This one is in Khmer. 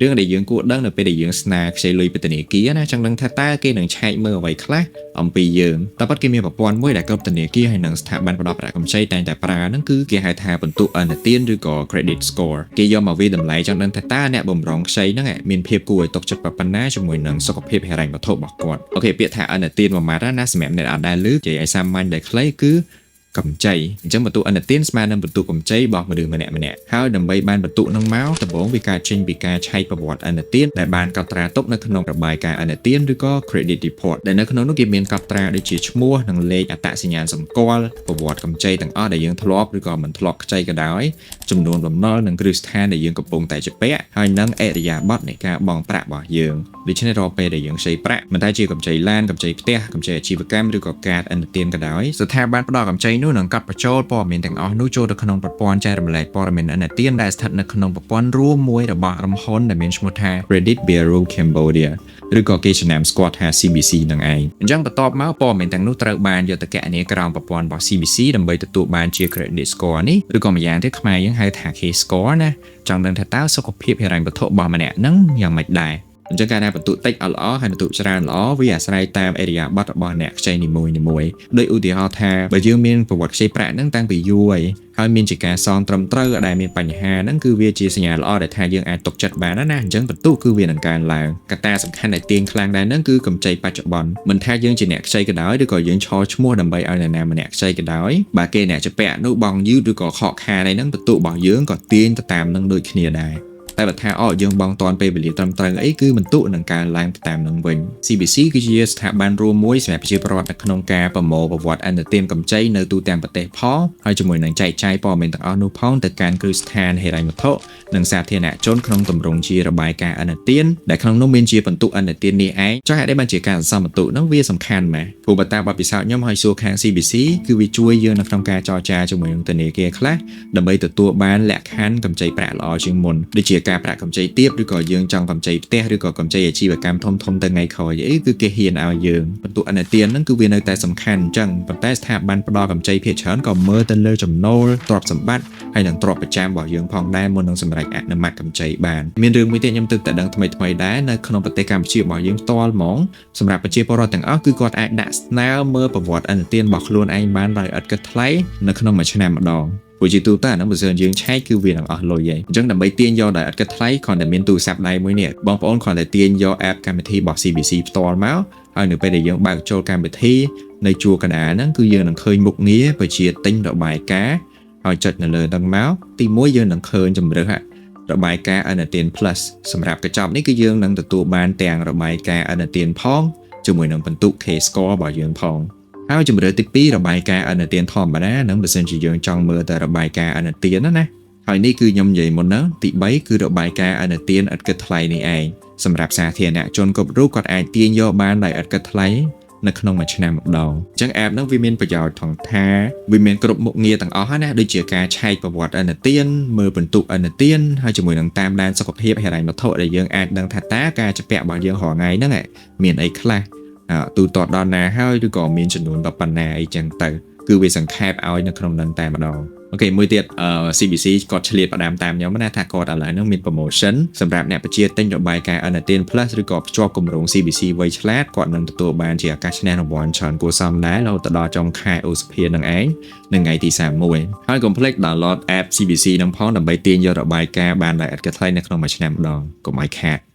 រឿងដែលយើងគួរដឹងនៅពេលដែលយើងស្នើខ្ចីលុយពីធនាគារណាចង់ដឹងថាតើគេនឹងឆែកមើលអ្វីខ្លះអំពីយើងតែប៉ុតគេមានប្រព័ន្ធមួយដែលគ្រប់ធនាគារហើយនិងស្ថាប័នផ្ដល់ប្រាក់កម្ចីតែងតែប្រើហ្នឹងគឺគេហៅថាបន្ទុកអនុទានឬក៏ credit score គេយកមកវាតម្លៃចង់ដឹងថាតើអ្នកបម្រុងខ្ចីហ្នឹងមានភាពគួរឲ្យទុកចិត្តប៉ុណ្ណាជាមួយនឹងសុខភាពហិរញ្ញវត្ថុរបស់គាត់អូខេពាក្យថាអនុទានមួយម៉ាត់ណាសម្រាប់អ្នកអត់ដែលឮនិយាយឲ្យសាមញ្ញដែលខ្លីគឺកម្ចីអញ្ចឹងបន្ទុកអនុទានស្មើនឹងបន្ទុកកម្ចីរបស់មនុស្សម្នាក់ហើយដើម្បីបានបន្ទុកនឹងមកដំបូងវាកើតចេញពីការឆែកប្រវត្តិអនុទានដែលបានកត់ត្រាទុកនៅក្នុងរបាយការណ៍អនុទានឬក៏ credit report ដែលនៅក្នុងនោះគេមានកត់ត្រាដូចជាឈ្មោះនិងលេខអត្តសញ្ញាណសម្គាល់ប្រវត្តិកម្ចីទាំងអស់ដែលយើងធ្លាប់ឬក៏មិនធ្លាប់ខ្ចីក៏ដោយចំនួនបំណុលនិងគ្រឹះស្ថានដែលយើងកំពុងតែជាពាក់ហើយនិងអរិយាប័ត្រនៃការបង់ប្រាក់របស់យើងដូច្នេះរាល់ពេលដែលយើងខ្ចីប្រាក់មិនថាជាកម្ចីឡានកម្ចីផ្ទះកម្ចីអាជីវកម្មឬក៏កាតអនុទានក៏ដោយស្ថាប័នផ្ដល់កម្ចីនោះនឹងកត់បញ្ចូលព័ត៌មានទាំងអស់នោះចូលទៅក្នុងប្រព័ន្ធចែករំលែកព័ត៌មានអនុទានដែលស្ថិតនៅក្នុងប្រព័ន្ធរួមមួយរបស់ក្រុមហ៊ុនដែលមានឈ្មោះថា Credit Bureau Cambodia ឬក៏គេចំណាំស្គាល់ថា CBC នឹងឯងអញ្ចឹងបន្ទាប់មកព័ត៌មានទាំងនោះត្រូវបានយកទៅកណនាក្រោមប្រព័ន្ធរបស់ CBC ដើម្បីទទួលបានជា Credit Score នេះឬក៏ម្យ៉ាងទៀតខ្មែរយើងហៅថា K Score ណាចង់ដឹងថាតើសុខភាពហិរញ្ញវត្ថុរបស់ម្នាក់ហ្នឹងយ៉ាងម៉េចដែរអញ្ចឹងការដែលបន្ទុកតិចអត់ល្អហើយបន្ទុកច្រើនល្អវាអាស្រ័យតាមអរិយាប័ត្ររបស់អ្នកខ្ចីនីមួយៗដោយឧទាហរណ៍ថាបើយើងមានប្រវត្តិខ្ចីប្រាក់ហ្នឹងតាំងពីយូរហើយមានជាការសងត្រឹមត្រូវដែលមានបញ្ហាហ្នឹងគឺវាជាសញ្ញាល្អដែលថាយើងអាចទុកចិត្តបានណាអញ្ចឹងបន្ទុកគឺវានឹងកើនឡើងកត្តាសំខាន់ដែលទាញខ្លាំងដែរហ្នឹងគឺកម្ចីបច្ចុប្បន្នមិនថាយើងជាអ្នកខ្ចីក៏ដោយឬក៏យើងឈរឈ្មោះដើម្បីឲ្យនរណាម្នាក់ខ្ចីក៏ដោយបើគេអ្នកជាពាក់នោះបងយឺតឬក៏ខកខានហ្នឹងបន្ទុករបស់យើងក៏ទាញទៅតាមនឹងដូចគ្នាដែរតែបើថាយើងបងតាន់ពេលវេលាត្រឹមត្រូវអីគឺបន្ទុកនឹងកើនឡើងតាមនឹងវិញ CBC គឺជាស្ថាប័នរួមមួយសម្រាប់ប្រជាពលរដ្ឋនៅក្នុងការប្រមូលប្រវត្តិអនុទានកម្ចីនៅទូទាំងប្រទេសផងហើយជាមួយនឹងចែកចាយព័ត៌មានទាំងអស់នោះផងទៅកាន់គ្រឹះស្ថានហិរញ្ញវត្ថុនិងសាធារណជនក្នុងទម្រង់ជារបាយការណ៍អនុទានដែលក្នុងនោះមានជាបន្ទុកអនុទាននេះឯងចុះហេតុអីបានជាការសន្សំបន្ទុកនោះវាសំខាន់ម៉េចព្រោះបើតាមបទពិសោធន៍ខ្ញុំហើយសួរខាង CBC គឺវាជួយយើងនៅក្នុងការចរចាជាមួយនឹងធនាគារខ្លះដើម្បីទទួលបានលក្ខខណ្ឌកម្ចីប្រាក់ល្អជាងមុនដូចជាការប្រាក់កម្ចីទាបឬក៏យើងចង់កម្ចីផ្ទះឬក៏កម្ចីអាជីវកម្មធំៗទៅថ្ងៃក្រោយអីគឺគេហ៊ានឲ្យយើងបន្ទុកអនុទានហ្នឹងគឺវានៅតែសំខាន់អញ្ចឹងប៉ុន្តែស្ថាប័នផ្ដល់កម្ចីភាគច្រើនក៏មើលទៅលើចំណូលទ្រព្យសម្បត្តិហើយនិងទ្រព្យប្រចាំរបស់យើងផងដែរមុននឹងសម្រេចអនុម័តកម្ចីបានមានរឿងមួយទៀតខ្ញុំទើបតែដឹងថ្មីដែរនៅក្នុងប្រទេសកម្ពុជារបស់យើងផ្ទាល់ហ្មងសម្រាប់ប្រជាពលរដ្ឋទាំងអស់គឺគាត់អាចដាក់ស្នើមើលប្រវត្តិអនុទានរបស់ខ្លួនឯងបានដោយឥតគិតថ្លៃនៅក្នុងមួយឆ្នាំម្ដងព្រោះជាទូទៅអានោះបើសិនយើងឆែកគឺវានឹងអស់លុយឯងអញ្ចឹងដើម្បីទាញយកដោយឥតគិតថ្លៃគ្រាន់តែមានទូរស័ព្ទដៃមួយនេះបងប្អូនគ្រាន់តែទាញយក app កម្មវិធីរបស់ CBC ផ្ទាល់មកហើយនៅពេលដែលយើងបើកចូលកម្មវិធីនៅជួរកណ្ដាលហ្នឹងគឺយើងនឹងឃើញមុខងារពជាទិញរបាយការណ៍ហើយចុចនៅលើហ្នឹងមកទី1យើងនឹងឃើញជម្រើសរបាយការណ៍អនុទាន plus សម្រាប់កញ្ចប់នេះគឺយើងនឹងទទួលបានទាំងរបាយការណ៍អនុទានផងជាមួយនឹងបន្ទុក K score របស់យើងផងហើយជំរឿទី2របាយការណ៍អនុទានធម្មតានឹងបើសិនជាយើងចង់មើលតែរបាយការណ៍អនុទានណាហើយនេះគឺខ្ញុំនិយាយមុនហ្នឹងទី3គឺរបាយការណ៍អនុទានឥតគិតថ្លៃនេះឯងសម្រាប់សាធារណជនគ្រប់រូបគាត់អាចទាញយកបានដោយឥតគិតថ្លៃនៅក្នុងមួយឆ្នាំម្ដងអញ្ចឹង app ហ្នឹងវាមានប្រយោជន៍ថងថាវាមានគ្រប់មុខងារទាំងអស់ណាដូចជាការឆែកប្រវត្តិអនុទានមើលបន្ទុកអនុទានហើយជាមួយនឹងតាមដានសុខភាពហិរញ្ញវត្ថុដែលយើងអាចដឹងថាតើការជំពាក់របស់យើងរាល់ថ្ងៃហ្នឹងមានអីខ្លះទូទាត់ដល់ណាហើយឬក៏មានចំនួនដល់ប៉ុណ្ណាអីចឹងទៅគឺវាសង្ខេបឲ្យនៅក្នុងនឹងតែម្ដងអូខេមួយទៀត CBC គាត់ឆ្លៀតផ្ដាំតាមខ្ញុំណាថាគាត់ឥឡូវហ្នឹងមាន promotion សម្រាប់អ្នកបជាទិញរបាយការណ៍អនុទាន plus ឬក៏ភ្ជាប់គម្រោង CBC វ័យឆ្លាតគាត់នឹងទទួលបានជាឱកាសឈ្នះរង្វាន់ច្រើនគួរសមដែររហូតដល់ចុងខែឧសភានឹងឯងនៅថ្ងៃទី31ហើយកុំភ្លេច download app CBC នឹងផងដើម្បីទាញយករបាយការណ៍បានដោយឥតគិតថ្លៃនៅក្នុងមួយឆ្នាំម្ដងកុំឲ្យខាត